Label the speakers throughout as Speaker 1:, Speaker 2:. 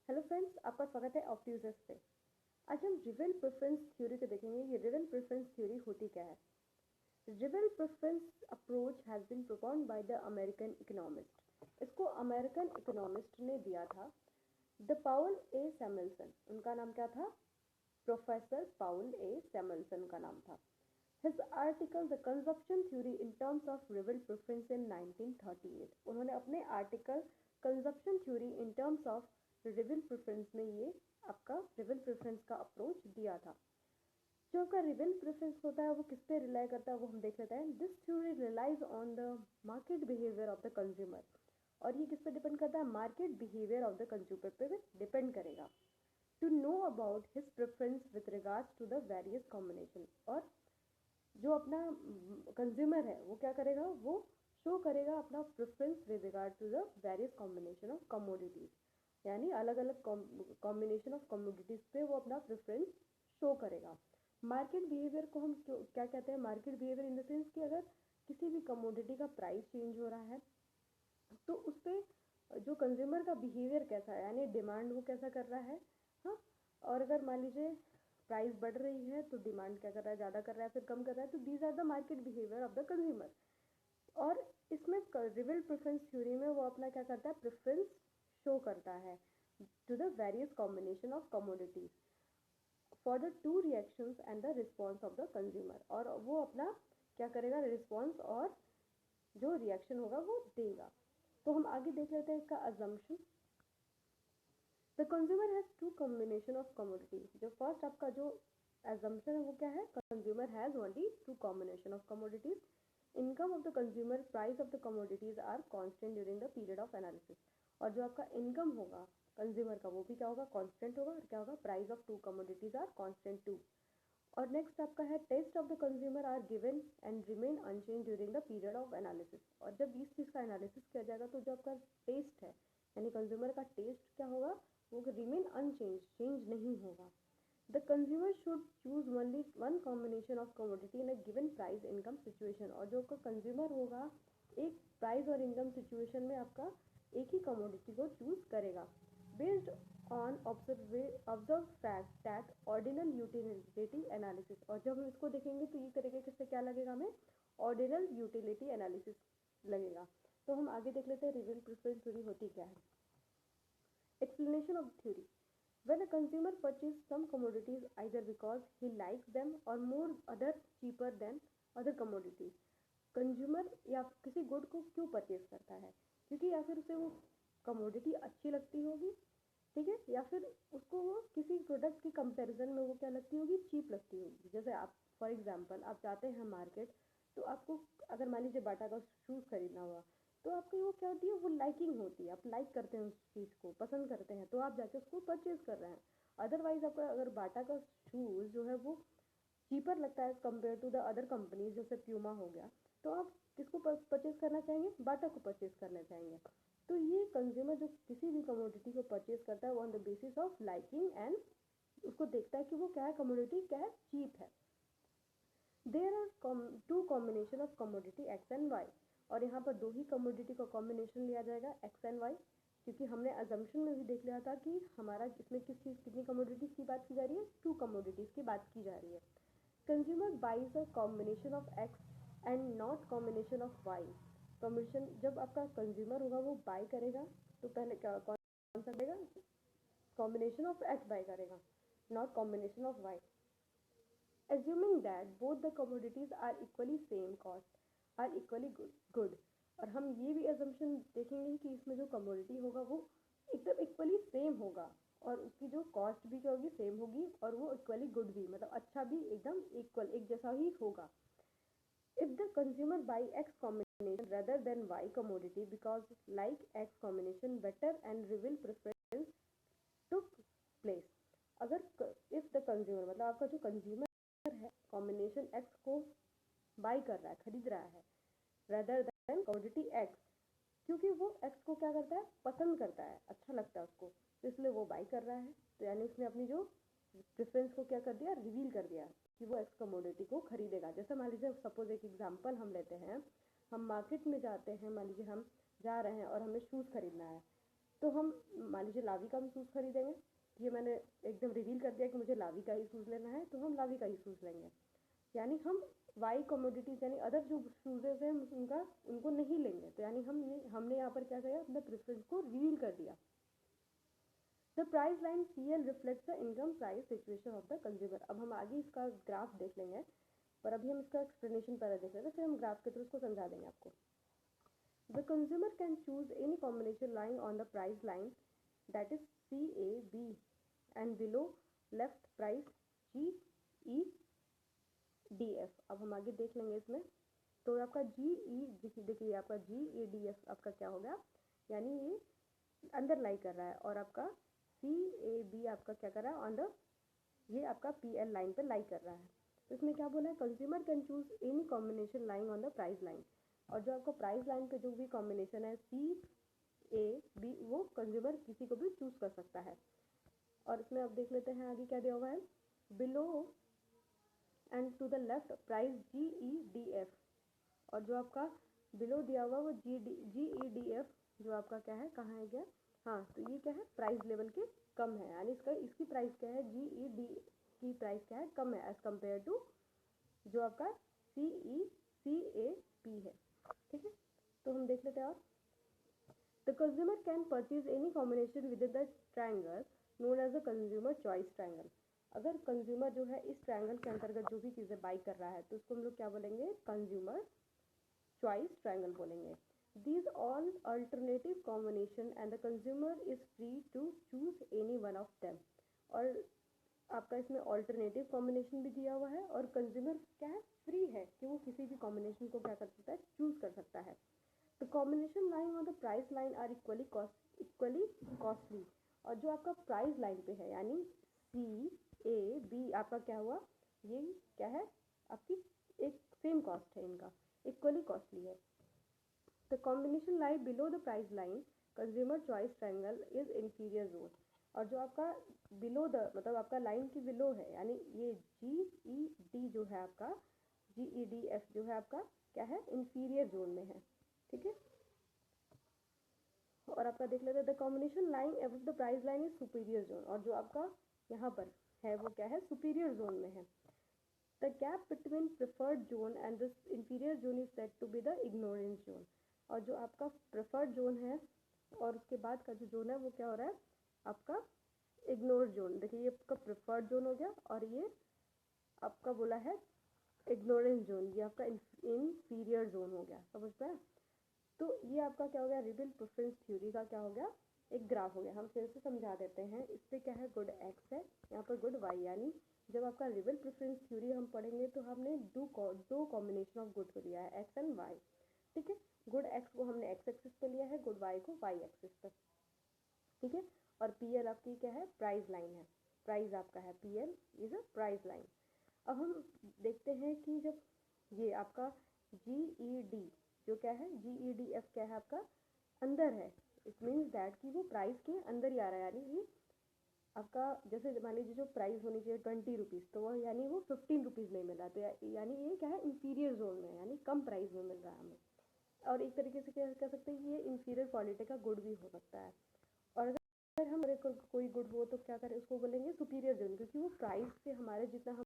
Speaker 1: Hello friends, आपका स्वागत है ऑप्टियूजर्स पे। आज हम रिवेल प्रेफरेंस थ्योरी को देखेंगे। ये रिवेल प्रेफरेंस थ्योरी होती क्या है? Revealed preference approach has been propounded by the American economist. इसको अमेरिकन इकोनॉमिस्ट ने दिया था द पाउल ए सैमुअल्सन। उनका नाम क्या था? प्रोफेसर पाउल ए सैमुअल्सन का नाम था। His article The Consumption Theory in Terms of Rival Preference in 1938। उन्होंने अपने article consumption theory in terms of reveal preference में ये आपका रिवल प्रेफरेंस का अप्रोच दिया था। जो आपका रिवल प्रेफरेंस होता है वो किस पे रिलाई करता है वो हम देख लेते हैं। This theory relies on the market behaviour of the consumer. और ये किस पे डिपेंड करता है? Market behaviour of the consumer पे डिपेंड करेगा। To know about his preference with regards to the various combination. और जो अपना कंज्यूमर है वो क्या करेगा? वो शो करेगा अपना preference with regard to the various combination of commodities, यानी अलग अलग कॉम्बिनेशन ऑफ कमोडिटीज पे वो अपना प्रेफरेंस शो करेगा। मार्केट बिहेवियर को हम क्या कहते हैं? Market behaviour in the sense कि अगर किसी भी कमोडिटी का प्राइस चेंज हो रहा है तो उस पर जो कंज्यूमर का बिहेवियर कैसा है, यानी डिमांड वो कैसा कर रहा है। हाँ, और अगर मान लीजिए प्राइस बढ़ रही है तो डिमांड क्या कर रहा है? ज़्यादा कर रहा है, फिर कम कर रहा है। तो these are the market behaviour of the consumer. और इसमें रिवल प्रेफरेंस थ्योरी में वो अपना क्या करता है? प्रेफरेंस शो करता है to the various combination of commodities for the two reactions and the response of the consumer. और वो अपना क्या करेगा? रिस्पॉन्स और जो रिएक्शन होगा वो देगा। तो हम आगे देख लेते हैं इसका assumption. The consumer has two combination of commodity. जो फर्स्ट आपका जो assumption है वो क्या है? Consumer has only two combination of commodities. Income of the consumer, price of the commodities are constant during the period of analysis. और जो आपका इनकम होगा कंज्यूमर का वो भी क्या होगा? कांस्टेंट होगा। और क्या होगा? Price of two commodities are constant too. और नेक्स्ट आपका है taste of the consumer are given and remain unchanged during the period of analysis. और जब इस चीज़ का एनालिसिस किया जाएगा तो जो आपका टेस्ट है यानी कंज्यूमर का टेस्ट क्या होगा? वो रिमेन अनचेंज, चेंज नहीं होगा। The consumer should choose only one combination of commodity in a given price income situation. और जो कंज्यूमर होगा एक प्राइस और इनकम सिचुएशन में आपका एक ही कमोडिटी को चूज करेगा based on observe fact that ordinal utility analysis. और जब हम इसको देखेंगे तो ये तरीके से क्या लगेगा हमें? ऑर्डिनल यूटिलिटी एनालिसिस लगेगा। तो हम आगे देख लेते हैं रिवल प्रेफरेंस थ्योरी होती क्या है। Explanation of theory. When a consumer purchases some commodities either because he likes them or more other cheaper than other commodities, consumer या किसी गुड को क्यों परचेज करता है? क्योंकि या फिर उसे वो कमोडिटी अच्छी लगती होगी, ठीक है, या फिर उसको वो किसी प्रोडक्ट की कंपैरिजन में वो क्या लगती होगी? चीप लगती होगी। जैसे आप फॉर एग्जांपल आप जाते हैं मार्केट तो आपको अगर मान लीजिए बाटा का शूज़ खरीदना हुआ तो आपकी वो क्या होती है? वो लाइकिंग होती है, आप लाइक करते हैं उस चीज़ को, पसंद करते हैं, तो आप जाके उसको परचेज कर रहे हैं। अदरवाइज आपका अगर बाटा का शूज़ जो है वो चीपर लगता है compare to the other companies, जैसे प्यूमा हो गया, तो आप किसको परचेज करना चाहेंगे? बाटा को परचेज करना चाहेंगे। तो ये कंज्यूमर जो किसी भी कमोडिटी को परचेज करता है वो on the basis of liking and उसको देखता है कि वो क्या है? कमोडिटी क्या है? चीप है। There are two combination of commodity X and Y. और यहाँ पर दो ही कमोडिटी का कॉम्बिनेशन लिया जाएगा एक्स एंड वाई, क्योंकि हमने अजम्पशन में भी देख लिया था कि हमारा इसमें कितनी कमोडिटीज की बात की जा रही है? टू कमोडिटीज की बात की जा रही है। Consumer buys a combination of X and not combination of Y. Combination जब आपका कंज्यूमर होगा वो बाय करेगा तो पहले क्या कौन सा करेगा? कॉम्बिनेशन ऑफ एक्स बाय करेगा, not combination of Y. Assuming that both the commodities are equally same cost, are equally good। और हम ये भी assumption देखेंगे कि इसमें जो commodity होगा वो एकदम equally same होगा और उसकी जो cost भी क्या होगी? same होगी और वो equally good भी, मतलब अच्छा भी एकदम equal एक जैसा ही होगा। If the consumer buy X combination rather than Y commodity because like X combination better and reveal preference took place। अगर if the consumer मतलब आपका जो consumer है कॉम्बिनेशन एक्स को बाई कर रहा है, खरीद रहा है, रेदर देन कमोडिटी एक्स, क्योंकि वो एक्स को क्या करता है? पसंद करता है, अच्छा लगता है उसको, तो इसलिए वो बाई कर रहा है। तो यानी उसने अपनी जो प्रेफरेंस को क्या कर दिया? रिवील कर दिया कि वो एक्स कमोडिटी को खरीदेगा। जैसे मान लीजिए सपोज एक एग्जांपल हम लेते हैं, हम मार्केट में जाते हैं, मान लीजिए हम जा रहे हैं और हमें शूज़ खरीदना है, तो हम मान लीजिए लावी का हम शूज़ खरीदेंगे, ये मैंने एकदम रिवील कर दिया कि मुझे लावी का ही शूज़ लेना है, तो हम लावी का ही शूज़ लेंगे। यानी हम वाई कमोडिटीज यानी अदर जो शूजेज हैं उनको नहीं लेंगे। तो यानी हमने यहाँ पर क्या किया, अपने प्रेफरेंस को रिवील कर दिया। The price line CL reflects the income price situation of the consumer. अब हम आगे इसका ग्राफ देख लेंगे, पर अभी हम इसका एक्सप्लेनेशन पहले देख लेते हैं, फिर हम ग्राफ के थ्रू इसको समझा देंगे आपको। The consumer can choose any combination lying on the price line that is CAB and below left price GEDF। अब हम आगे देख लेंगे इसमें। तो आपका देखिए आपका GEDF आपका क्या हो गया, यानी ये अंदर लाई कर रहा है, और आपका CAB आपका क्या कर रहा है, ऑन द, ये आपका PL लाइन पे लाई कर रहा है। तो इसमें क्या बोला है, consumer can choose any combination lying on the price line. और जो आपको प्राइस लाइन पे जो भी कॉम्बिनेशन है CAB, वो कंज्यूमर किसी को भी चूज कर सकता है। और इसमें अब देख लेते हैं आगे क्या दिया हुआ है, below and to the left price GEDF। और जो आपका बिलो दिया हुआ वो GEDF जो आपका क्या है, कहाँ है गया, हाँ, तो ये क्या है, प्राइस लेवल के कम है, यानी इसकी प्राइस क्या है, GED की प्राइस क्या है, कम है एज कम्पेयर टू जो आपका CAP है। ठीक है, तो हम देख लेते हैं। और the consumer can purchase any combination within the triangle known as the consumer choice triangle. अगर कंज्यूमर जो है इस ट्रायंगल के अंतर्गत जो भी चीज़ें बाई कर रहा है, तो उसको हम लोग क्या बोलेंगे, कंज्यूमर चॉइस ट्रायंगल बोलेंगे। These all alternative combination and the consumer is free to choose any one of them। और आपका इसमें ऑल्टरनेटिव कॉम्बिनेशन भी दिया हुआ है, और कंज्यूमर क्या है, फ्री है कि वो किसी भी कॉम्बिनेशन को क्या कर सकता है, चूज कर सकता है। तो कॉम्बिनेशन लाइन और the price line are equally costly. और जो आपका प्राइस लाइन पे है, यानी CAB आपका क्या हुआ, ये क्या है, आपकी एक सेम कॉस्ट है, इनका इक्वली कॉस्टली है। The combination line below the price line consumer choice triangle is inferior zone. और जो आपका बिलो द मतलब आपका लाइन की बिलो है, यानी ये GED जो है आपका, GEDF जो है आपका क्या है, इंफीरियर जोन में है। ठीक है, और आपका देख लेते हैं, the combination line above the price line is superior zone. और जो आपका यहाँ पर है वो क्या है, सुपीरियर जोन में है। The gap between preferred zone and the inferior zone is said to be the ignorance zone. और जो आपका प्रेफर्ड जोन है और उसके बाद का जो जोन है वो क्या हो रहा है, आपका इग्नोर जोन। देखिए ये आपका प्रेफर्ड जोन हो गया, और ये आपका बोला है इग्नोरेंस जोन, ये आपका इंफीरियर जोन हो गया, समझ पाए। तो ये आपका क्या हो गया, रिबेल प्रेफरेंस थ्योरी का क्या हो गया, एक ग्राफ हो गया। हम फिर से समझा देते हैं। इस पे क्या है, गुड एक्स है, यहाँ पर गुड वाई। यानी जब आपका रिबेल प्रेफरेंस थ्योरी हम पढ़ेंगे तो हमने दो कॉम्बिनेशन ऑफ गुड को लिया है, एक्स एंड वाई। ठीक है, गुड एक्स को हमने एक्स एक्सिस पे लिया है, गुड वाई को वाई एक्सिस पे। ठीक है, और PL आपकी क्या है, प्राइस लाइन है, प्राइस आपका है, PL is a price line. अब हम देखते हैं कि जब ये आपका GED जो क्या है, GEDF क्या है आपका, अंदर है, इट मीन्स दैट कि वो प्राइस के अंदर ही आ रहा है। यानी कि आपका जैसे मान लीजिए जो प्राइस होनी चाहिए 20 रुपीज़, तो वो यानी वो 15 रुपीज़ में मिल रहा है, तो यानी ये क्या है, इंफीरियर जोन में, यानी कम प्राइस में मिल रहा है हमें। और एक तरीके से क्या कह सकते हैं कि ये इंफीरियर क्वालिटी का गुड भी हो सकता है। और अगर हम कोई गुड हो तो क्या करें, उसको बोलेंगे सुपीरियर जोन, क्योंकि वो प्राइस से हमारे जितना हम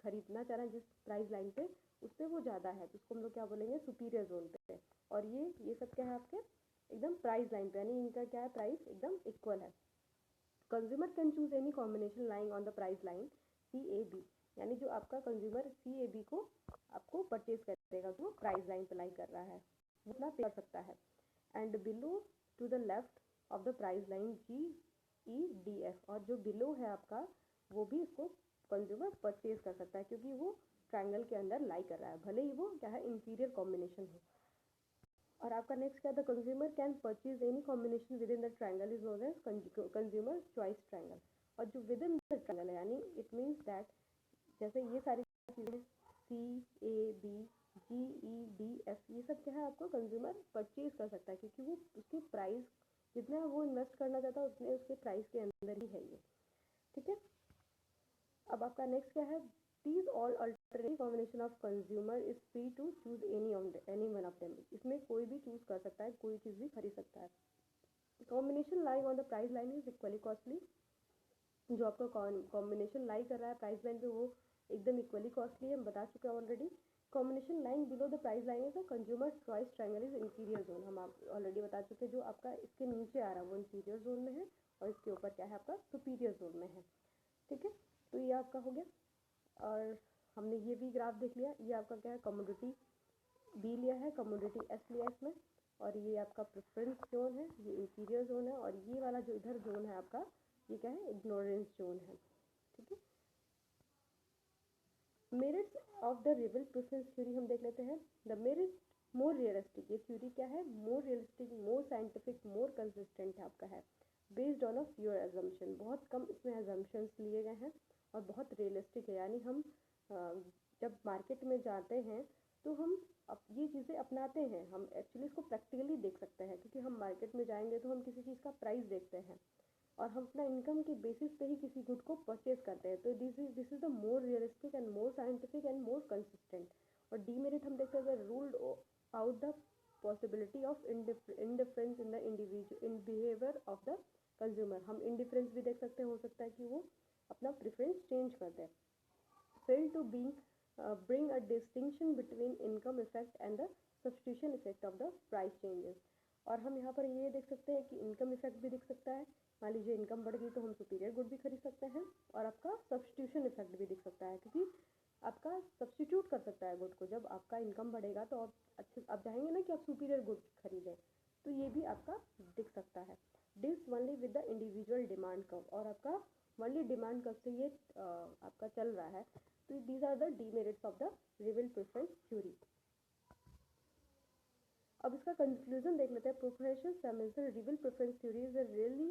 Speaker 1: खरीदना चाह रहे हैं जिस प्राइस लाइन पे, उससे वो ज़्यादा है, तो उसको हम लोग क्या बोलेंगे, सुपीरियर जोन पे। और ये सब क्या है आपके एकदम प्राइस लाइन पे, यानी इनका क्या है, प्राइस एकदम इक्वल है। Consumer can choose any combination lying on the price line CAB। यानी जो आपका कंज्यूमर CAB को आपको परचेज करेगा, जो प्राइस लाइन पे लाई कर रहा है, वो अपना पे कर सकता है। And below to the left of the price line GEDF। और जो बिलो है आपका, वो भी इसको कंज्यूमर परचेज कर सकता है, क्योंकि वो ट्रायंगल के अंदर लाई कर रहा है, भले ही वो क्या है, इंफीरियर कॉम्बिनेशन हो। और आपका नेक्स्ट क्या था, consumer can purchase any combination within the triangle is known as consumer choice triangle. और जो विद इन द ट्रायंगल है, यानी इट मीन्स दैट जैसे ये सारी चीज़ें CAB GEDF, ये सब क्या है, आपको कंज्यूमर परचेज कर सकता है, क्योंकि वो उसकी प्राइस जितना वो इन्वेस्ट करना चाहता है उतने उसके प्राइस के अंदर ही है ये। ठीक है, अब आपका नेक्स्ट क्या है, these all alternative combination of consumer is free to choose any one of them। इसमें कोई भी चूज कर सकता है, कोई चीज़ भी खरीद सकता है। Combination lying on the price line is equally costly, जो आपका कॉम्बिनेशन लाई कर रहा है प्राइस लाइन पे वो एकदम इक्वली कॉस्टली है, हम बता चुके हैं already. Combination line below the price line is the consumer choice triangle is inferior zone, हम आप ऑलरेडी बता चुके हैं। जो आपका इसके नीचे आ रहा है वो इंफीरियर जोन में है और इसके ऊपर क्या है आपका सुपीरियर जोन में है, ठीक है। तो ये आपका हो गया। और हमने ये भी ग्राफ देख लिया, ये आपका क्या है कमोडिटी बी लिया है, कमोडिटी एस लिया है इसमें, और ये आपका प्रेफरेंस जोन है, ये इंफीरियर जोन है, और ये वाला जो इधर जोन है आपका ये क्या है इग्नोरेंस जोन है, ठीक है। Merits of the rebel preference theory हम देख लेते हैं। द मेरिट मोर रियलिस्टिक, ये थ्योरी क्या है more realistic, more scientific, more consistent है आपका है, based on a fewer assumption, बहुत कम इसमें एजम्पशंस लिए गए हैं और बहुत रियलिस्टिक है। यानी हम जब मार्केट में जाते हैं तो हम ये चीज़ें अपनाते हैं, हम एक्चुअली इसको प्रैक्टिकली देख सकते हैं, क्योंकि हम मार्केट में जाएंगे तो हम किसी चीज़ का प्राइस देखते हैं और हम अपना इनकम के बेसिस पे ही किसी गुड को परचेज करते हैं। तो this is the more realistic and more scientific and more consistent. और डीमेरिट हम देखते हैं ruled out the possibility of indifference in the individual in behaviour of the consumer, हम इंडिफरेंस भी देख सकते हैं, हो सकता है कि वो अपना प्रेफरेंस चेंज कर दें। Fail to be bring a distinction between income effect and the substitution effect of the price changes। और हम यहाँ पर ये देख सकते हैं कि इनकम इफेक्ट भी दिख सकता है, मान लीजिए इनकम बढ़ गई तो हम सुपीरियर गुड भी खरीद सकते हैं, और आपका सब्सटीट्यूशन इफेक्ट भी दिख सकता है, क्योंकि आपका सब्सटीट्यूट कर सकता है गुड को। जब आपका इनकम बढ़ेगा तो आप अच्छे आप चाहेंगे ना कि आप सुपीरियर गुड खरीदें, तो ये भी आपका दिख सकता है। This only with the individual demand curve, और आपका ओनली डिमांड कर्व से ये आपका चल रहा है। तो these are the demerits of the rival preference theory। अब इसका कंक्लूजन देख लेते हैं। प्रोफेसर सैमुएल्सन रिबल preference theory is really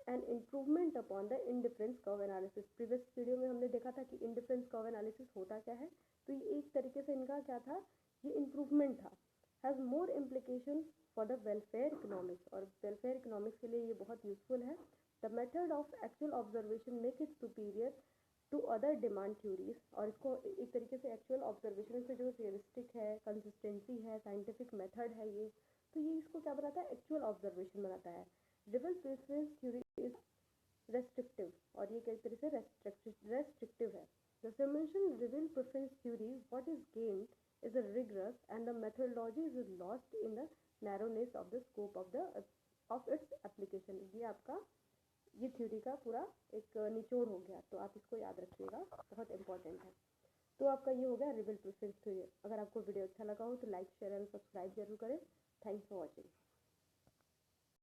Speaker 1: an improvement upon the indifference curve analysis. Previous video में हमने देखा था कि इंडिफरेंस कर्व एनालिसिस होता क्या है, तो ये एक तरीके से इनका क्या था, ये इम्प्रूवमेंट था। Has more implication for the welfare economics, और वेलफेयर इकोनॉमिक्स के लिए ये बहुत यूजफुल है। The method of actual observation make it superior to other demand theories, और इसको एक तरीके से एक्चुअल ऑब्जर्वेशन से जो रियलिस्टिक है, कंसिस्टेंसी है, साइंटिफिक मेथड है ये, तो ये इसको क्या बनाता है एक्चुअल ऑब्जर्वेशन बनाता है। रिबल प्रेफरेंस थ्योरी इज रेस्ट्रिक्टिव, और ये एक तरह से रेस्ट्रिक्टिव है। द सैमुएल्सन रिबल preference theory what is gained is rigorous and the methodology is lost in the narrowness of the scope of its application. ये आपका ये थ्योरी का पूरा एक निचोड़ हो गया, तो आप इसको याद रखिएगा, बहुत इंपॉर्टेंट है। तो आपका ये हो गया रिबल प्रेफरेंस थ्योरी। अगर आपको वीडियो अच्छा लगा हो तो लाइक शेयर एंड सब्सक्राइब जरूर करें। Thanks for watching.